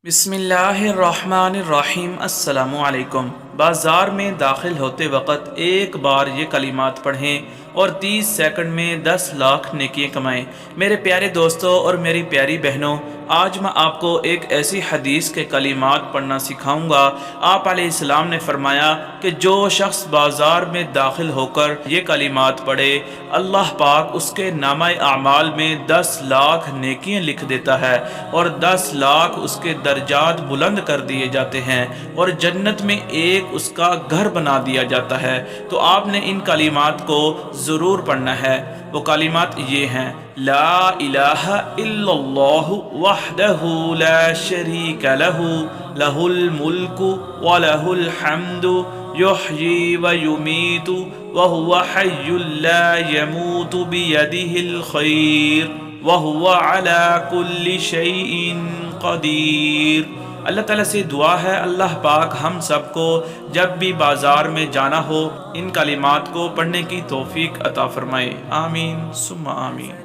بسم اللہ الرحمن الرحیم۔ السلام علیکم۔ بازار میں داخل ہوتے وقت ایک بار یہ کلمات پڑھیں اور 30 سیکنڈ میں 10 لاکھ نیکیاں کمائیں۔ میرے پیارے دوستوں اور میری پیاری بہنوں، آج میں آپ کو ایک ایسی حدیث کے کلمات پڑھنا سکھاؤں گا۔ آپ علیہ السلام نے فرمایا کہ جو شخص بازار میں داخل ہو کر یہ کلمات پڑھے، اللہ پاک اس کے نامہ اعمال میں 10 لاکھ نیکیاں لکھ دیتا ہے اور 10 لاکھ اس کے درجات بلند کر دیے جاتے ہیں اور جنت میں ایک اس کا گھر بنا دیا جاتا ہے۔ تو آپ نے ان کلمات کو ضرور پڑھنا ہے۔ وہ کلمات یہ ہیں: لا الہ الا اللہ وحدہ لا شریک لہ لہ الملک ولہ الحمد یحیی ویمیت وہو حی لا یموت بیدہ الخیر وہو علی کل شیء قدیر۔ اللہ تعالیٰ سے دعا ہے اللہ پاک ہم سب کو جب بھی بازار میں جانا ہو ان کلمات کو پڑھنے کی توفیق عطا فرمائے۔ آمین ثم آمین۔